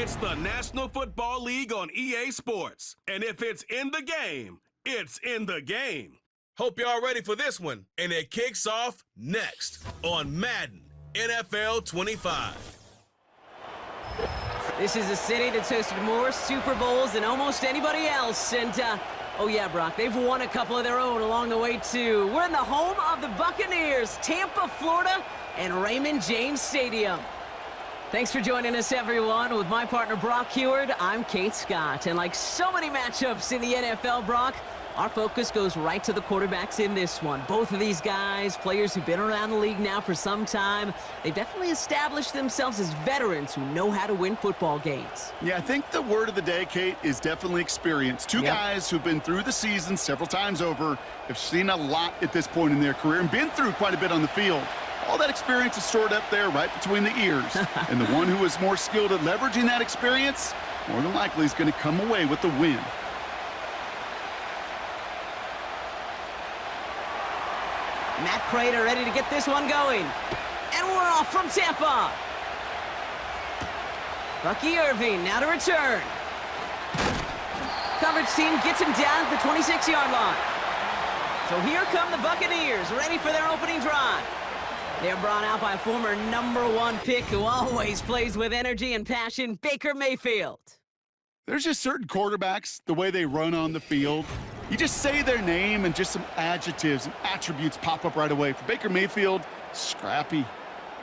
It's the National Football League on EA Sports. And if it's in the game, it's in the game. Hope y'all ready for this one. And it kicks off next on Madden NFL 25. This is a city that's hosted more Super Bowls than almost anybody else. And, oh yeah, Brock, they've won a couple of their own along the way, too. We're in the home of the Buccaneers, Tampa, Florida, and Raymond James Stadium. Thanks for joining us, everyone. With my partner, Brock Heward, I'm Kate Scott. And like so many matchups in the NFL, Brock, our focus goes right to the quarterbacks in this one. Both of these guys, players who've been around the league now for some time, they've definitely established themselves as veterans who know how to win football games. Yeah, I think the word of the day, Kate, is definitely experience. Two guys who've been through the season several times over, have seen a lot at this point in their career and been through quite a bit on the field. All that experience is stored up there right between the ears. And the one who is more skilled at leveraging that experience, more than likely is going to come away with the win. Matt Prater ready to get this one going. And we're off from Tampa. Bucky Irving now to return. Coverage team gets him down at the 26-yard line. So here come the Buccaneers, ready for their opening drive. They're brought out by former #1 pick who always plays with energy and passion, Baker Mayfield. There's just certain quarterbacks, the way they run on the field. You just say their name and just some adjectives and attributes pop up right away. For Baker Mayfield, scrappy,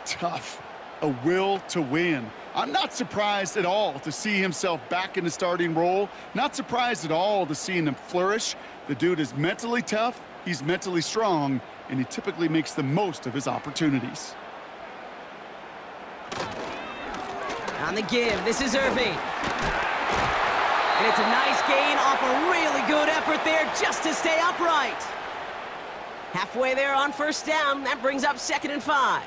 tough, a will to win. I'm not surprised at all to see himself back in the starting role. Not surprised at all to see him flourish. The dude is mentally tough, he's mentally strong, and he typically makes the most of his opportunities. On the give, this is Irving. And it's a nice gain off a really good effort there just to stay upright. Halfway there on first down, that brings up 2nd and 5.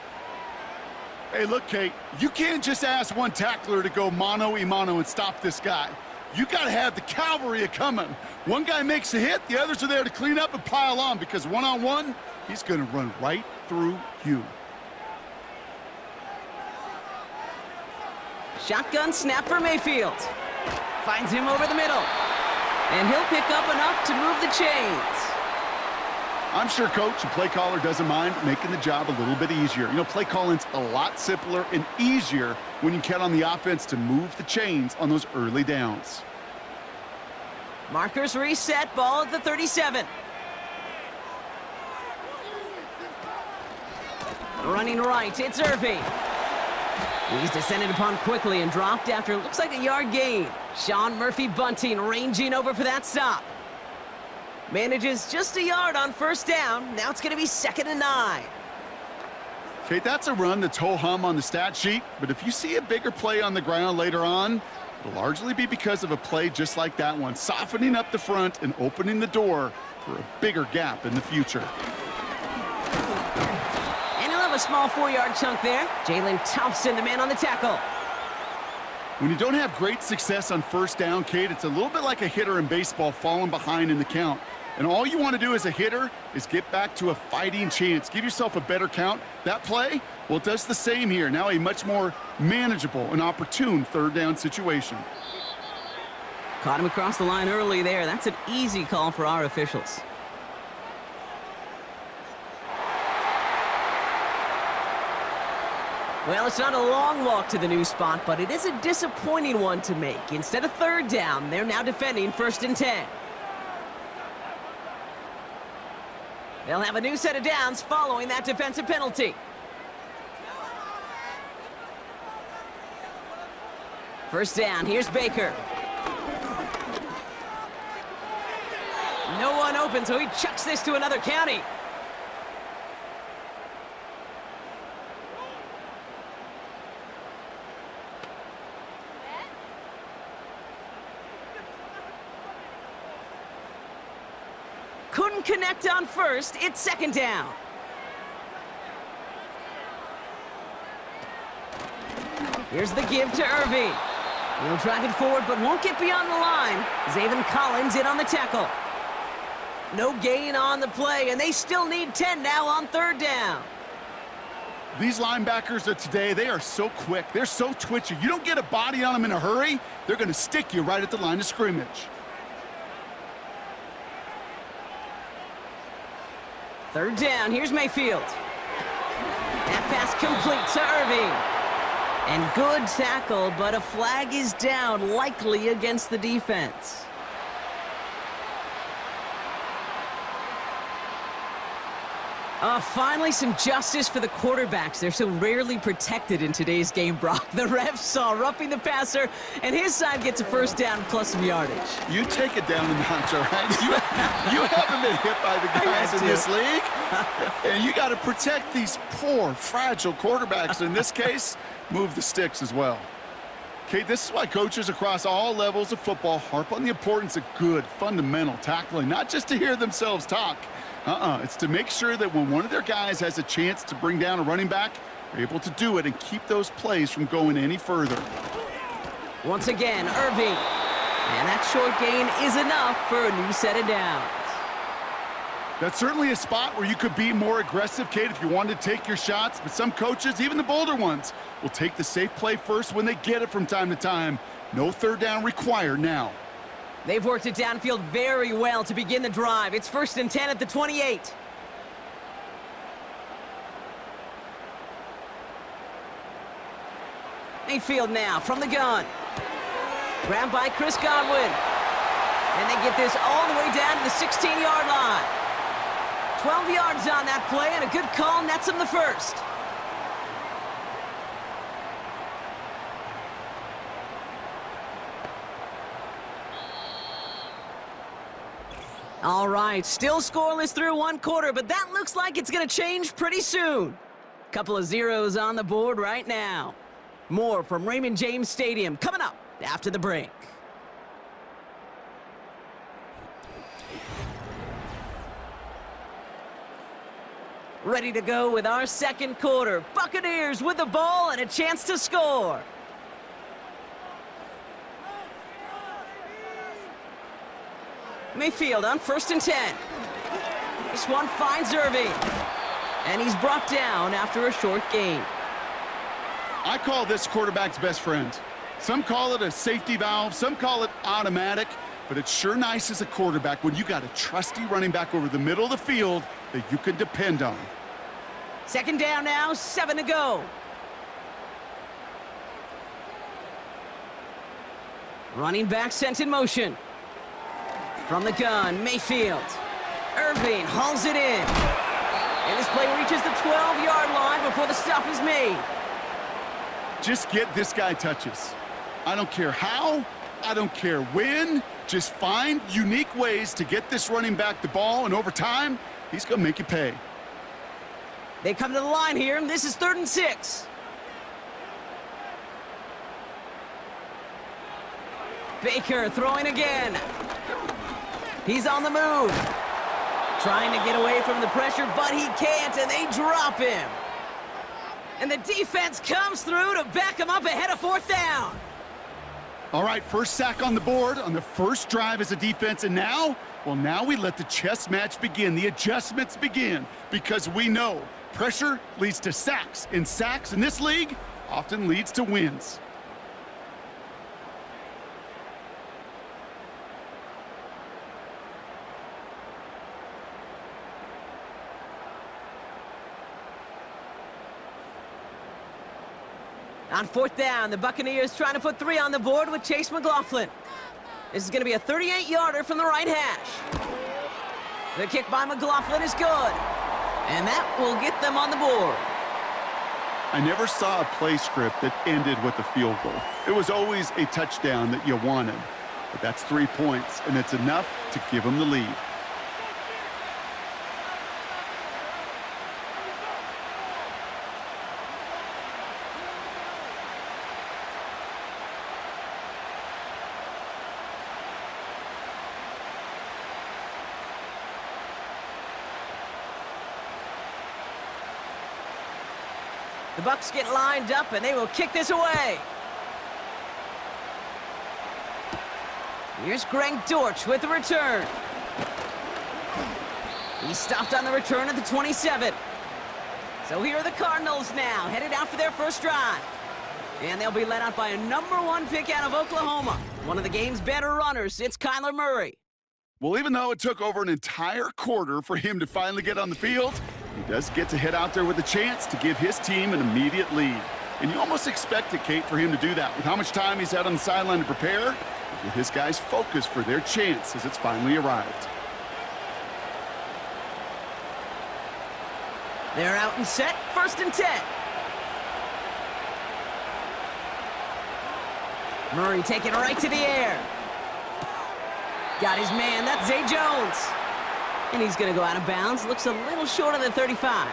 Hey, look, Kate, you can't just ask one tackler to go mano-a-mano and stop this guy. You got to have the cavalry coming. One guy makes a hit, the others are there to clean up and pile on, because one-on-one, he's going to run right through you. Shotgun snap for Mayfield. Finds him over the middle. And he'll pick up enough to move the chains. I'm sure coach and play caller doesn't mind making the job a little bit easier. You know, play calling's a lot simpler and easier when you count on the offense to move the chains on those early downs. Markers reset, ball at the 37. Running right, it's Irving. He's descended upon quickly and dropped after it looks like a yard gain. Sean Murphy-Bunting ranging over for that stop. Manages just a yard on first down. Now it's going to be 2nd and 9. Kate, that's a run that's ho-hum on the stat sheet, but if you see a bigger play on the ground later on, it'll largely be because of a play just like that one, softening up the front and opening the door for a bigger gap in the future. A small 4-yard chunk there. Jalen Thompson, the man on the tackle. When you don't have great success on first down, Kate, it's a little bit like a hitter in baseball falling behind in the count. And all you want to do as a hitter is get back to a fighting chance. Give yourself a better count. That play, well, it does the same here. Now a much more manageable and opportune 3rd down situation. Caught him across the line early there. That's an easy call for our officials. Well, it's not a long walk to the new spot, but it is a disappointing one to make. Instead of 3rd down, they're now defending 1st and 10. They'll have a new set of downs following that defensive penalty. First down, here's Baker. No one open, so he chucks this to another county. Couldn't connect on first. It's 2nd down. Here's the give to Irving. He'll drive it forward, but won't get beyond the line. Zaven Collins in on the tackle. No gain on the play, and they still need 10 now on 3rd down. These linebackers of today, they are so quick. They're so twitchy. You don't get a body on them in a hurry, they're going to stick you right at the line of scrimmage. Third down, here's Mayfield. That pass complete to Irving. And good tackle, but a flag is down, likely against the defense. Finally some justice for the quarterbacks. They're so rarely protected in today's game, Brock. The refs saw roughing the passer, and his side gets a first down plus some yardage. You take it down a notch, all right? You haven't been hit by the guys in this league. And you got to protect these poor, fragile quarterbacks. In this case, move the sticks as well. Okay, this is why coaches across all levels of football harp on the importance of good, fundamental tackling, not just to hear themselves talk. It's to make sure that when one of their guys has a chance to bring down a running back, they're able to do it and keep those plays from going any further. Once again, Irving. And that short gain is enough for a new set of downs. That's certainly a spot where you could be more aggressive, Kate, if you wanted to take your shots. But some coaches, even the bolder ones, will take the safe play first when they get it from time to time. No third down required now. They've worked it downfield very well to begin the drive. It's 1st and 10 at the 28. Mayfield now from the gun. Grabbed by Chris Godwin. And they get this all the way down to the 16-yard line. 12 yards on that play, and a good call nets him the first. All right, still scoreless through one quarter, but that looks like it's going to change pretty soon. Couple of zeros on the board right now. More from Raymond James Stadium coming up after the break. Ready to go with our second quarter. Buccaneers with the ball and a chance to score. Mayfield on 1st and 10. This one finds Irving. And he's brought down after a short gain. I call this quarterback's best friend. Some call it a safety valve, some call it automatic, but it's sure nice as a quarterback when you got a trusty running back over the middle of the field that you can depend on. Second down now, 7 to go. Running back sent in motion. From the gun, Mayfield. Irving hauls it in. And this play reaches the 12-yard line before the stop is made. Just get this guy touches. I don't care how, I don't care when. Just find unique ways to get this running back the ball, and over time, he's going to make you pay. They come to the line here, and this is 3rd and 6. Baker throwing again. He's on the move. Trying to get away from the pressure, but he can't, and they drop him. And the defense comes through to back him up ahead of 4th down. All right, first sack on the board on the first drive as a defense, and now, well, now we let the chess match begin, the adjustments begin, because we know pressure leads to sacks, and sacks in this league often leads to wins. On 4th down, the Buccaneers trying to put 3 on the board with Chase McLaughlin. This is going to be a 38-yarder from the right hash. The kick by McLaughlin is good. And that will get them on the board. I never saw a play script that ended with a field goal. It was always a touchdown that you wanted. But that's 3 points, and it's enough to give them the lead. The Bucs get lined up, and they will kick this away. Here's Greg Dortch with the return. He stopped on the return at the 27. So here are the Cardinals now, headed out for their first drive. And they'll be led out by a #1 pick out of Oklahoma. One of the game's better runners, it's Kyler Murray. Well, even though it took over an entire quarter for him to finally get on the field, he does get to head out there with a chance to give his team an immediate lead. And you almost expected, Kate, for him to do that. With how much time he's had on the sideline to prepare, get his guys focused for their chance as it's finally arrived. They're out and set, 1st and 10. Murray taking it right to the air. Got his man, that's Zay Jones. And he's going to go out of bounds. Looks a little short of the 35.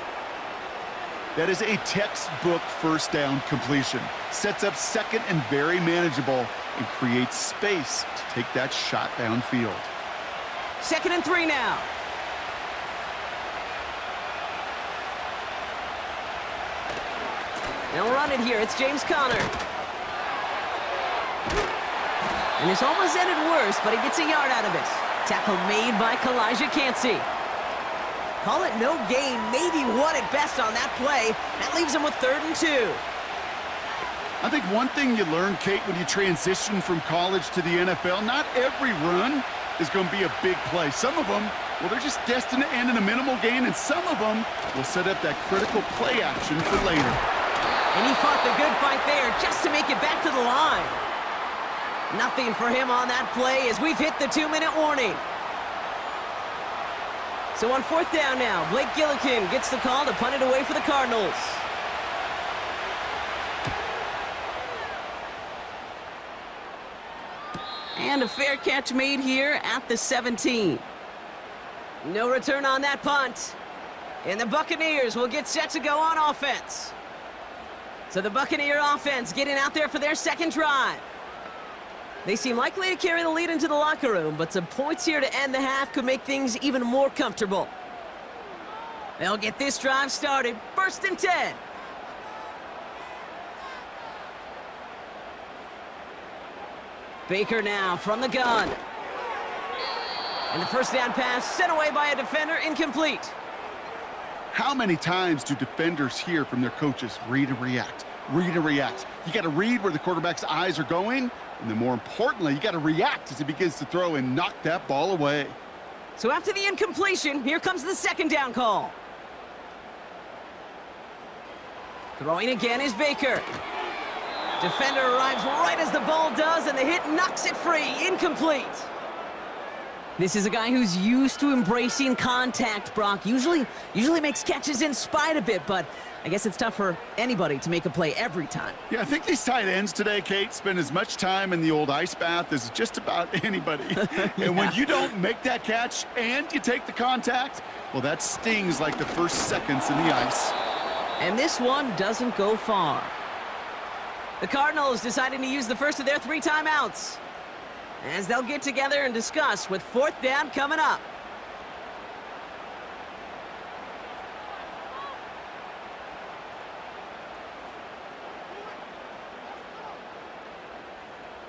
That is a textbook first down completion. Sets up second and very manageable and creates space to take that shot downfield. 2nd and 3 now. They'll run it here. It's James Conner. And this almost ended worse, but he gets a yard out of it. Tackle made by Kalijah Cansey. Call it no gain, maybe one at best on that play. That leaves him with 3rd and 2. I think one thing you learn, Kate, when you transition from college to the NFL, not every run is going to be a big play. Some of them, well, they're just destined to end in a minimal gain, and some of them will set up that critical play action for later. And he fought the good fight there just to make it back to the line. Nothing for him on that play as we've hit the 2-minute warning. So on 4th down now, Blake Gillikin gets the call to punt it away for the Cardinals. And a fair catch made here at the 17. No return on that punt. And the Buccaneers will get set to go on offense. So the Buccaneer offense getting out there for their 2nd drive. They seem likely to carry the lead into the locker room, but some points here to end the half could make things even more comfortable. They'll get this drive started. 1st and 10. Baker now from the gun. And the first down pass sent away by a defender, incomplete. How many times do defenders hear from their coaches, read and react, read and react? You got to read where the quarterback's eyes are going, and then more importantly, you got to react as he begins to throw and knock that ball away. So after the incompletion, here comes the 2nd down call. Throwing again is Baker. Defender arrives right as the ball does, and the hit knocks it free. Incomplete. This is a guy who's used to embracing contact, Brock. Usually makes catches in spite of it, but I guess it's tough for anybody to make a play every time. Yeah, I think these tight ends today, Kate, spend as much time in the old ice bath as just about anybody. Yeah. And when you don't make that catch and you take the contact, well, that stings like the first seconds in the ice. And this one doesn't go far. The Cardinals deciding to use the first of their 3 timeouts, as they'll get together and discuss with 4th down coming up.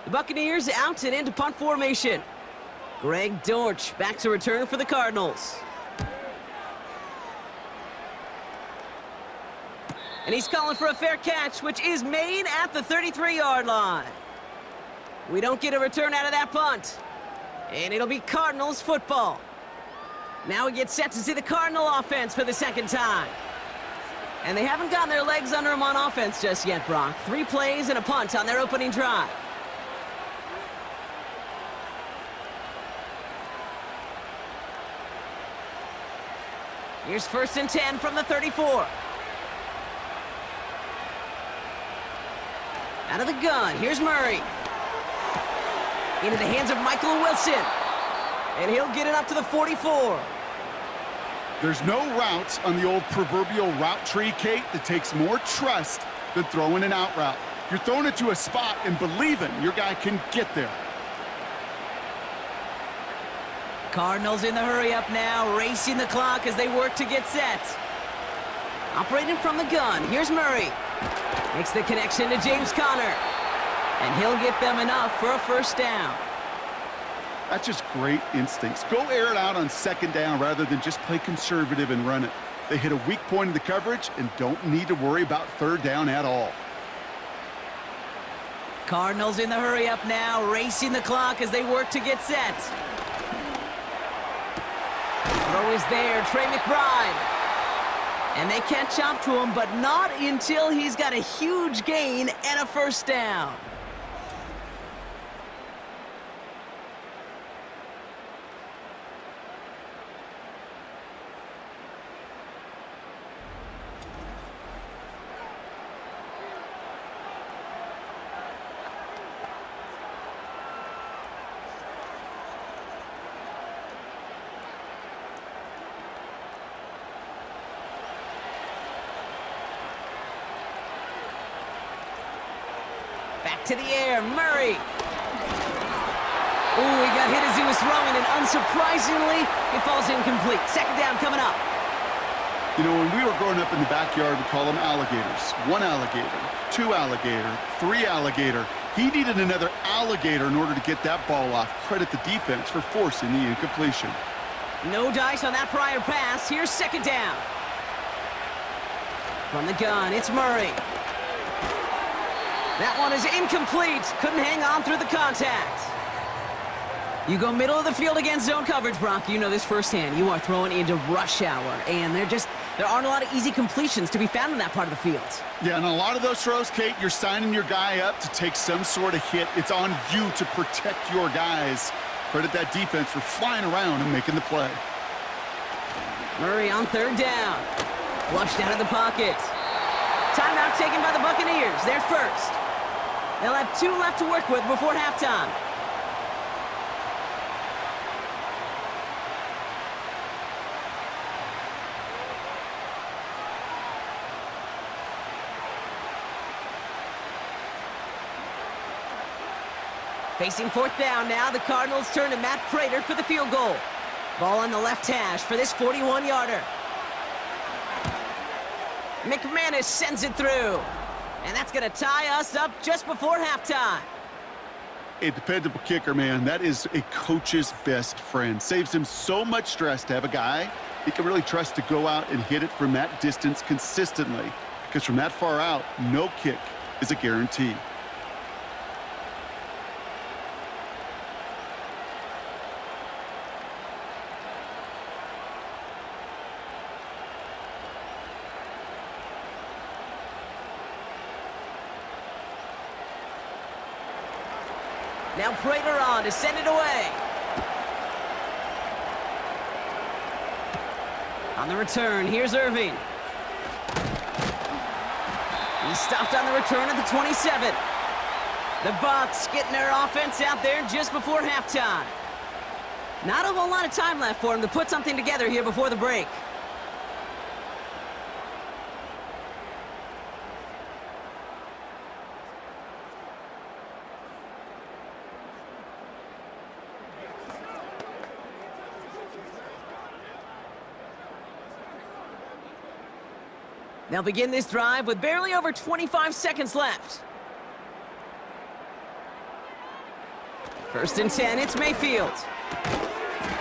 The Buccaneers out and into punt formation. Greg Dortch back to return for the Cardinals. And he's calling for a fair catch, which is made at the 33-yard line. We don't get a return out of that punt. And it'll be Cardinals football. Now we get set to see the Cardinal offense for the 2nd time. And they haven't gotten their legs under them on offense just yet, Brock. 3 plays and a punt on their opening drive. Here's 1st and 10 from the 34. Out of the gun, here's Murray. Into the hands of Michael Wilson. And he'll get it up to the 44. There's no route on the old proverbial route tree, Kate, that takes more trust than throwing an out route. You're throwing it to a spot and believing your guy can get there. Cardinals in the hurry-up now, racing the clock as they work to get set. Operating from the gun, here's Murray. Makes the connection to James Conner. And he'll get them enough for a first down. That's just great instincts. Go air it out on 2nd down rather than just play conservative and run it. They hit a weak point in the coverage and don't need to worry about third down at all. Cardinals in the hurry up now, racing the clock as they work to get set. Throw is there, Trey McBride. And they can't chop to him, but not until he's got a huge gain and a first down. Back to the air, Murray. Ooh, he got hit as he was throwing, and unsurprisingly, it falls incomplete. Second down coming up. You know, when we were growing up in the backyard, we call them alligators. 1 alligator, 2 alligator, 3 alligator. He needed another alligator in order to get that ball off. Credit the defense for forcing the incompletion. No dice on that prior pass. Here's second down. From the gun, it's Murray. That one is incomplete. Couldn't hang on through the contact. You go middle of the field against zone coverage, Brock. You know this firsthand. You are throwing into rush hour, and there aren't a lot of easy completions to be found in that part of the field. Yeah, and a lot of those throws, Kate, you're signing your guy up to take some sort of hit. It's on you to protect your guys. Credit that defense for flying around and making the play. Murray on third down. Flushed out of the pocket. Timeout taken by the Buccaneers. They're first. They'll have 2 left to work with before halftime. Facing fourth down now, the Cardinals turn to Matt Prater for the field goal. Ball on the left hash for this 41-yarder. McManus sends it through. And that's going to tie us up just before halftime. A dependable kicker, man. That is a coach's best friend. Saves him so much stress to have a guy he can really trust to go out and hit it from that distance consistently. Because from that far out, no kick is a guarantee. Now Prater on to send it away. On the return, here's Irving. He's stopped on the return at the 27. The Bucs getting their offense out there just before halftime. Not a whole lot of time left for him to put something together here before the break. They'll begin this drive with barely over 25 seconds left. First and 10, it's Mayfield.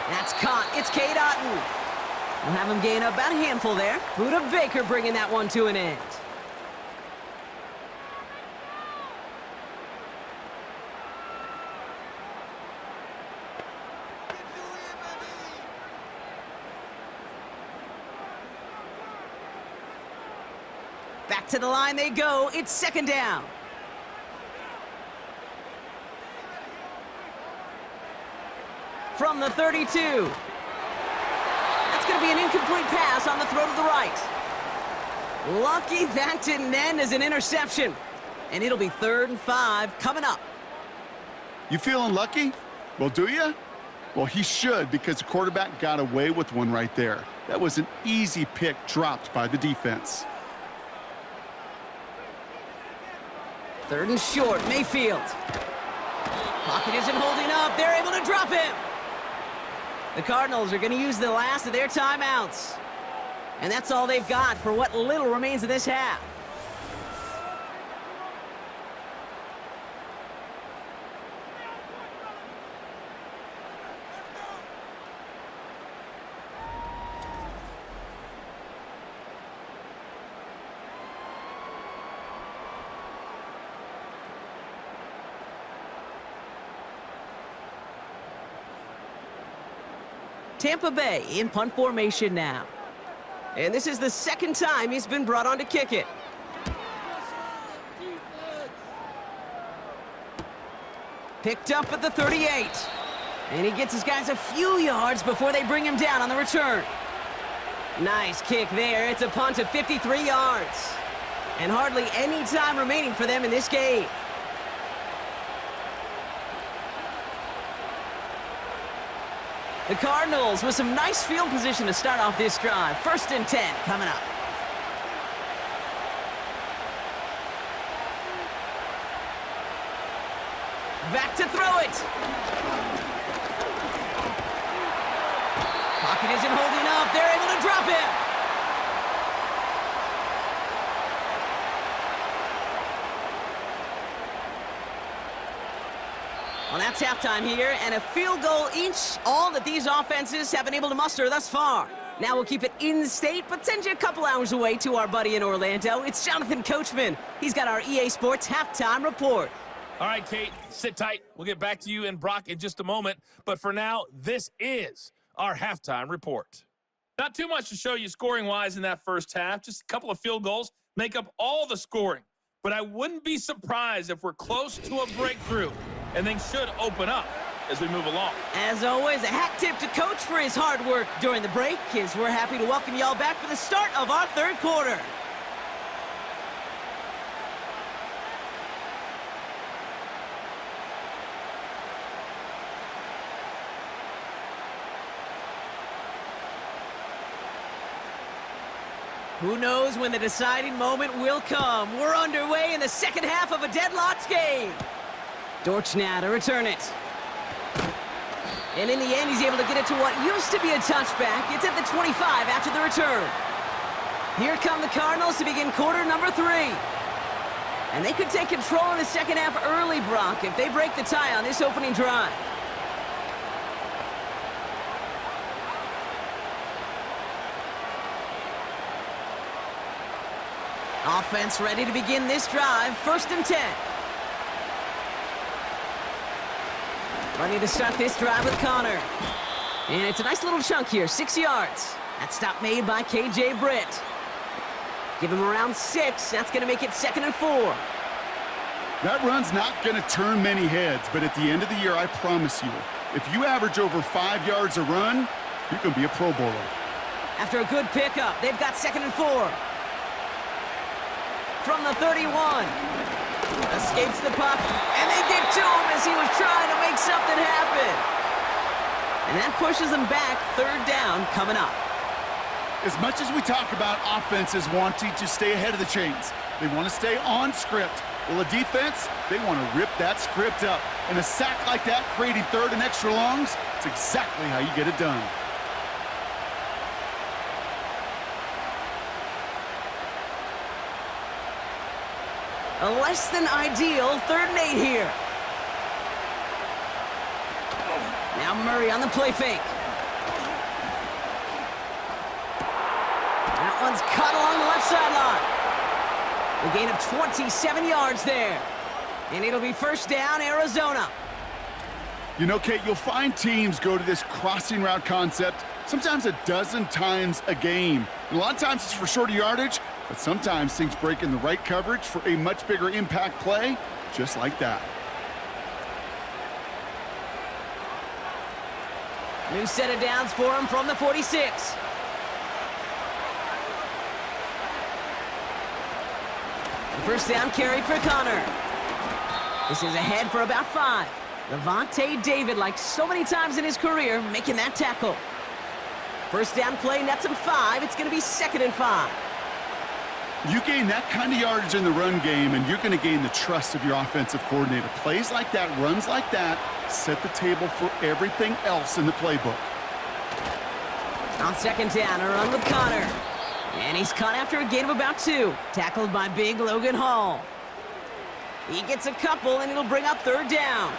That's caught, it's Cade Otton. We'll have him gain about a handful there. Buda Baker bringing that one to an end. Back to the line they go. It's second down. From the 32. That's going to be an incomplete pass on the throw to the right. Lucky that didn't end as an interception. And it'll be 3rd and 5 coming up. You feeling lucky? Well, do you? Well, he should, because the quarterback got away with one right there. That was an easy pick dropped by the defense. 3rd and short, Mayfield. Pocket isn't holding up. They're able to drop him. The Cardinals are going to use the last of their timeouts. And that's all they've got for what little remains of this half. Tampa Bay in punt formation now. And this is the second time he's been brought on to kick it. Picked up at the 38. And he gets his guys a few yards before they bring him down on the return. Nice kick there. It's a punt of 53 yards. And hardly any time remaining for them in this game. The Cardinals with some nice field position to start off this drive. 1st and 10 coming up. Back to throw it. Pocket isn't holding up. They're able to drop him. Well, that's halftime here, and a field goal each, all that these offenses have been able to muster thus far. Now we'll keep it in-state, but send you a couple hours away to our buddy in Orlando. It's Jonathan Coachman. He's got our EA Sports halftime report. All right, Kate, sit tight. We'll get back to you and Brock in just a moment. But for now, this is our halftime report. Not too much to show you scoring-wise in that first half. Just a couple of field goals make up all the scoring. But I wouldn't be surprised if we're close to a breakthrough, and things should open up as we move along. As always, a hat tip to Coach for his hard work during the break, as we're happy to welcome y'all back for the start of our third quarter. Who knows when the deciding moment will come? We're underway in the second half of a deadlocked game. Dortch now to return it. And in the end, he's able to get it to what used to be a touchback. It's at the 25 after the return. Here come the Cardinals to begin quarter number 3. And they could take control of the second half early, Brock, if they break the tie on this opening drive. Offense ready to begin this drive. 1st and 10. Ready to start this drive with Connor. And it's a nice little chunk here, 6 yards. That stop made by K.J. Britt. Give him around 6. That's going to make it 2nd and 4. That run's not going to turn many heads, but at the end of the year, I promise you, if you average over 5 yards a run, you're going to be a Pro Bowler. After a good pickup, they've got 2nd and 4. From the 31. Escapes the puck, and they get to him as he was trying to make something happen. And that pushes them back. 3rd down coming up. As much as we talk about offenses wanting to stay ahead of the chains, they want to stay on script. Well, a defense, they want to rip that script up. And a sack like that, creating 3rd and extra longs, it's exactly how you get it done. A less than ideal 3rd and 8 here. Now Murray on the play fake. That one's cut along the left sideline. A gain of 27 yards there. And it'll be 1st down, Arizona. You know, Kate, you'll find teams go to this crossing route concept sometimes a dozen times a game. And a lot of times it's for shorter yardage, but sometimes things break in the right coverage for a much bigger impact play, just like that. New set of downs for him from the 46. The 1st down carry for Connor. This is ahead for about 5. Levante David, like so many times in his career, making that tackle. 1st down play, nets him 5. It's going to be 2nd and 5. You gain that kind of yardage in the run game, and you're going to gain the trust of your offensive coordinator. Plays like that, runs like that, set the table for everything else in the playbook. On 2nd down, a run with Connor. And he's caught after a gain of about 2. Tackled by big Logan Hall. He gets a couple, and it'll bring up 3rd down.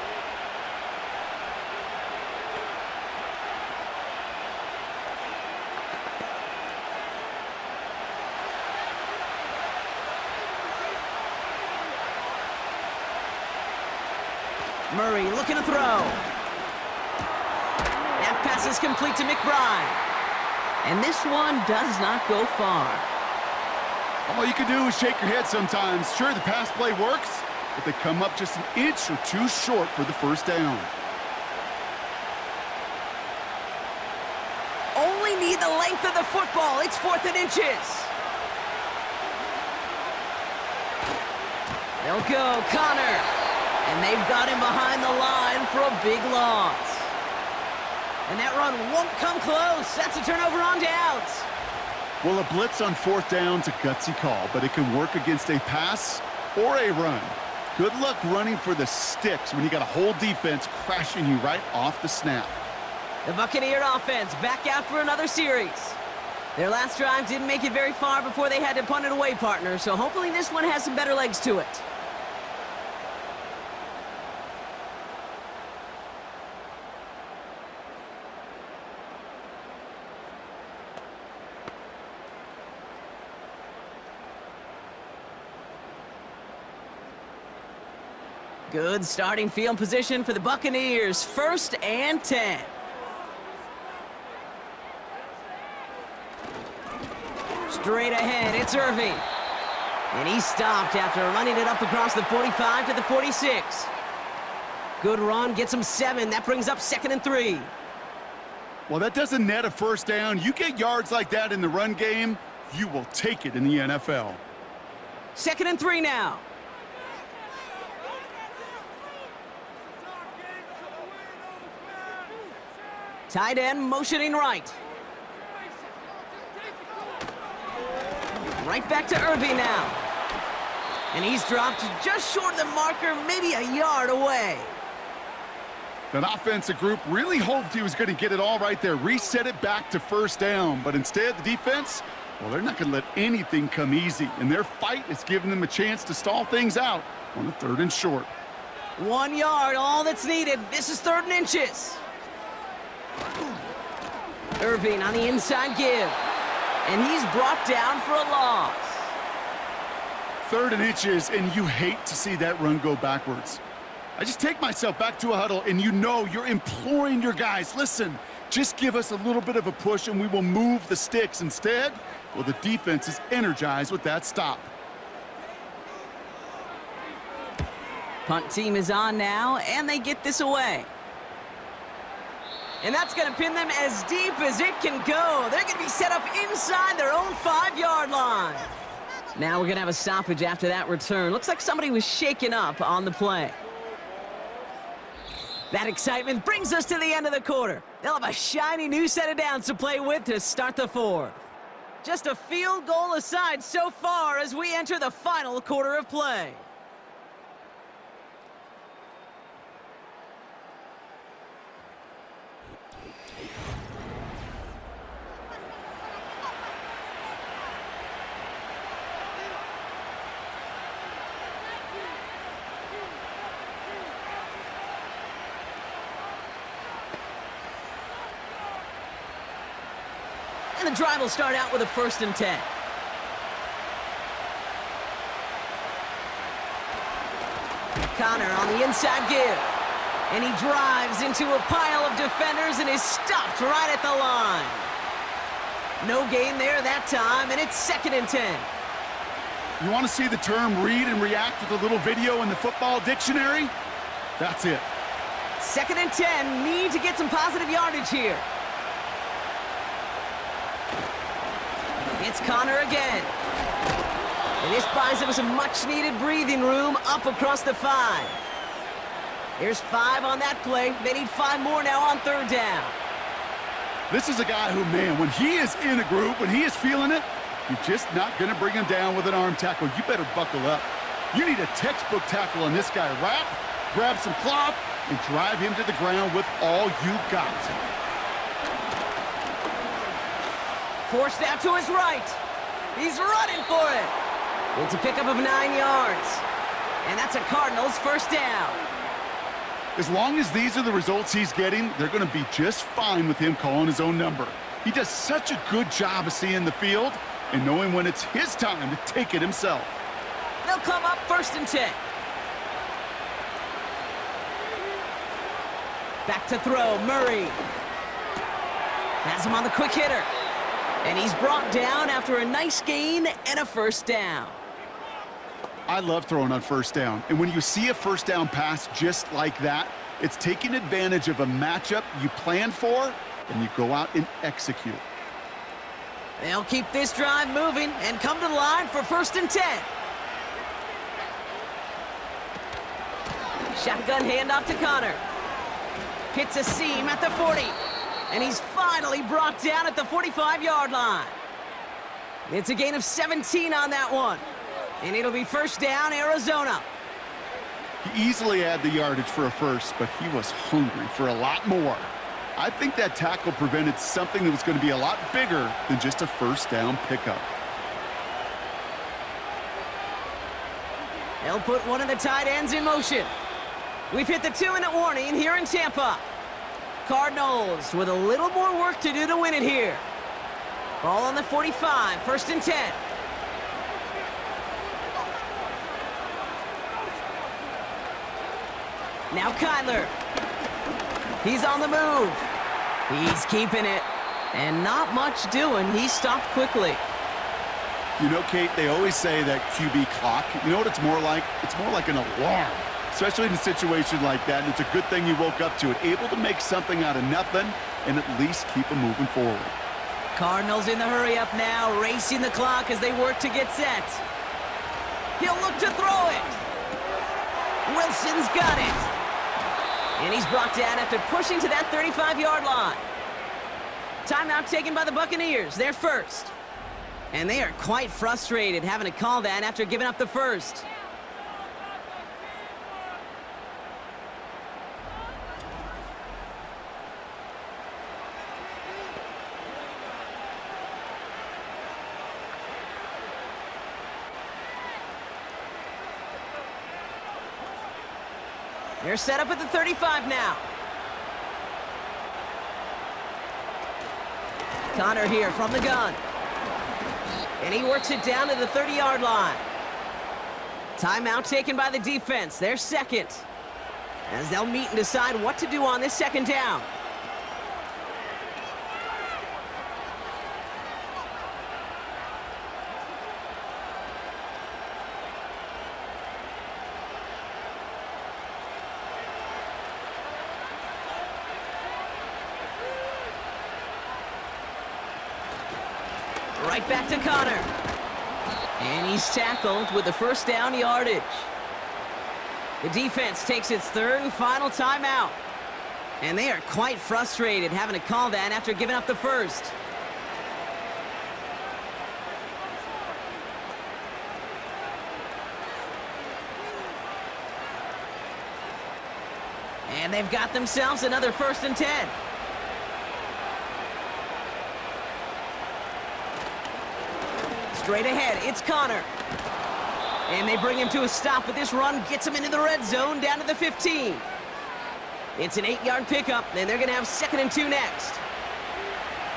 Murray looking to throw. That pass pass is complete to McBride. And this one does not go far. All you can do is shake your head sometimes. Sure, the pass play works, but they come up just an inch or two short for the first down. Only need the length of the football. It's 4th and inches. They'll go, Connor. And they've got him behind the line for a big loss. And that run won't come close. That's a turnover on downs. Well, a blitz on 4th down's a gutsy call, but it can work against a pass or a run. Good luck running for the sticks when you got a whole defense crashing you right off the snap. The Buccaneer offense back out for another series. Their last drive didn't make it very far before they had to punt it away, partner, so hopefully this one has some better legs to it. Good starting field position for the Buccaneers. 1st and 10. Straight ahead, it's Irving. And he stopped after running it up across the 45 to the 46. Good run, gets him 7. That brings up 2nd and 3. Well, that doesn't net a first down. You get yards like that in the run game, you will take it in the NFL. 2nd and 3 now. Tight end motioning right. Right back to Irving now. And he's dropped just short of the marker, maybe a yard away. That offensive group really hoped he was going to get it all right there, reset it back to first down. But instead, the defense, well, they're not going to let anything come easy. And their fight is giving them a chance to stall things out on the 3rd and short. 1 yard, all that's needed. This is 3rd and inches. Irving on the inside give. And he's brought down for a loss. 3rd and inches, and you hate to see that run go backwards. I just take myself back to a huddle, and you know you're imploring your guys, listen, just give us a little bit of a push and we will move the sticks. Instead, well, the defense is energized with that stop. Punt team is on now, and they get this away. And that's going to pin them as deep as it can go. They're going to be set up inside their own 5-yard line. Now we're going to have a stoppage after that return. Looks like somebody was shaken up on the play. That excitement brings us to the end of the quarter. They'll have a shiny new set of downs to play with to start the 4th. Just a field goal aside so far as we enter the final quarter of play. And the drive will start out with a 1st and 10. Connor on the inside give. And he drives into a pile of defenders and is stopped right at the line. No gain there that time, and it's 2nd and 10. You want to see the term read and react with a little video in the football dictionary? That's it. 2nd and 10, need to get some positive yardage here. It's Connor again. And this buys him some much-needed breathing room up across the 5. There's 5 on that play. They need 5 more now on 3rd down. This is a guy who, man, when he is in a group, when he is feeling it, you're just not going to bring him down with an arm tackle. You better buckle up. You need a textbook tackle on this guy. Wrap, grab some cloth, and drive him to the ground with all you got. Forced out to his right. He's running for it. It's a pickup of 9 yards. And that's a Cardinals 1st down. As long as these are the results he's getting, they're going to be just fine with him calling his own number. He does such a good job of seeing the field and knowing when it's his time to take it himself. They'll come up 1st and 10. Back to throw, Murray. Has him on the quick hitter. And he's brought down after a nice gain and a first down. I love throwing on first down. And when you see a first down pass just like that, it's taking advantage of a matchup you planned for, and you go out and execute. They'll keep this drive moving and come to the line for 1st and 10. Shotgun handoff to Connor. Hits a seam at the 40. And he's finally brought down at the 45-yard line. It's a gain of 17 on that one. And it'll be 1st down, Arizona. He easily had the yardage for a first, but he was hungry for a lot more. I think that tackle prevented something that was going to be a lot bigger than just a first down pickup. They'll put one of the tight ends in motion. We've hit the 2-minute warning here in Tampa. Cardinals with a little more work to do to win it here. Ball on the 45, 1st and 10. Now Kyler. He's on the move. He's keeping it. And not much doing. He stopped quickly. You know, Kate, they always say that QB clock. You know what it's more like? It's more like an alarm, especially in a situation like that. And it's a good thing you woke up to it, able to make something out of nothing and at least keep them moving forward. Cardinals in the hurry up now, racing the clock as they work to get set. He'll look to throw it. Wilson's got it. And he's brought down after pushing to that 35-yard line. Timeout taken by the Buccaneers, their first. And they are quite frustrated having to call that after giving up the first. They're set up at the 35 now. Connor here from the gun. And he works it down to the 30-yard line. Timeout taken by the defense, their second. As they'll meet and decide what to do on this 2nd down. Right back to Connor. And he's tackled with the 1st down yardage. The defense takes its 3rd and final timeout. And they are quite frustrated having to call that after giving up the first. And they've got themselves another 1st and 10. Straight ahead, it's Connor. And they bring him to a stop with this run, gets him into the red zone down to the 15. It's an 8-yard pickup, and they're going to have 2nd and 2 next.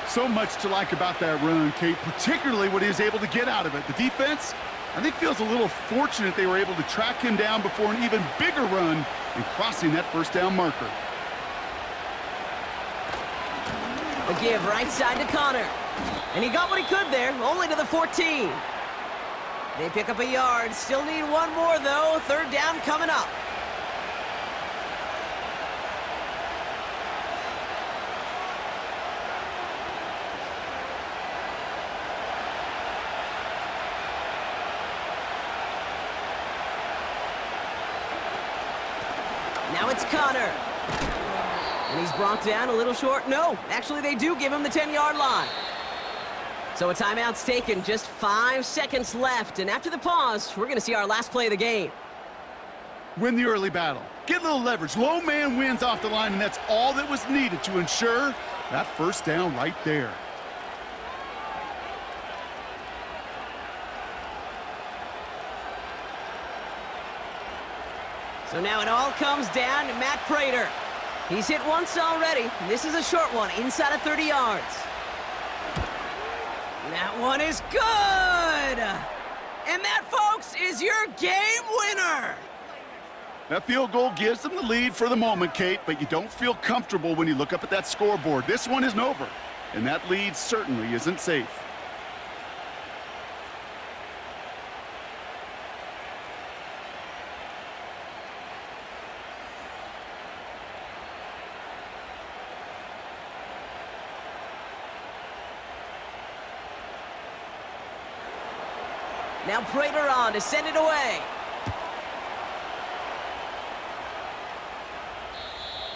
So much to like about that run, Kate, particularly what he was able to get out of it. The defense, I think, feels a little fortunate they were able to track him down before an even bigger run and crossing that 1st down marker. A give right side to Connor. And he got what he could there, only to the 14. They pick up a yard. Still need one more, though. 3rd down coming up. Now it's Connor. And he's brought down a little short. No, actually they do give him the 10-yard line. So a timeout's taken, just 5 seconds left. And after the pause, we're going to see our last play of the game. Win the early battle. Get a little leverage. Low man wins off the line, and that's all that was needed to ensure that 1st down right there. So now it all comes down to Matt Prater. He's hit once already. This is a short one, inside of 30 yards. That one is good! And that, folks, is your game winner! That field goal gives them the lead for the moment, Kate, but you don't feel comfortable when you look up at that scoreboard. This one isn't over. and that lead certainly isn't safe. Now Prater on to send it away.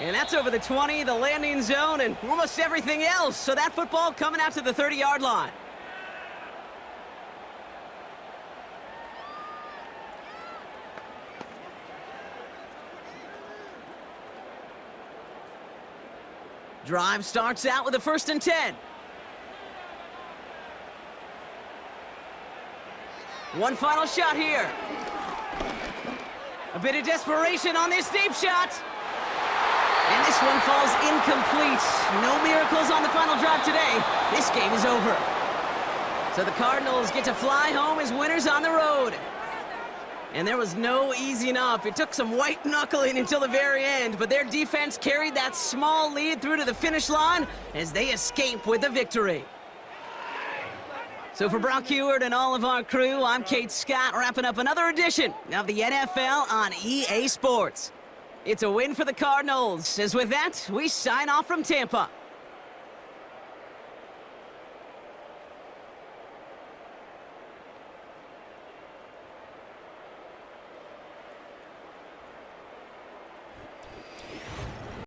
And that's over the 20, the landing zone, and almost everything else. So that football coming out to the 30-yard line. Drive starts out with a 1st and 10. One final shot here. A bit of desperation on this deep shot. And this one falls incomplete. No miracles on the final drive today. This game is over. So the Cardinals get to fly home as winners on the road. And there was no easing up. It took some white knuckling until the very end, but their defense carried that small lead through to the finish line as they escape with the victory. So for Brock Heward and all of our crew, I'm Kate Scott, wrapping up another edition of the NFL on EA Sports. It's a win for the Cardinals, as with that, we sign off from Tampa.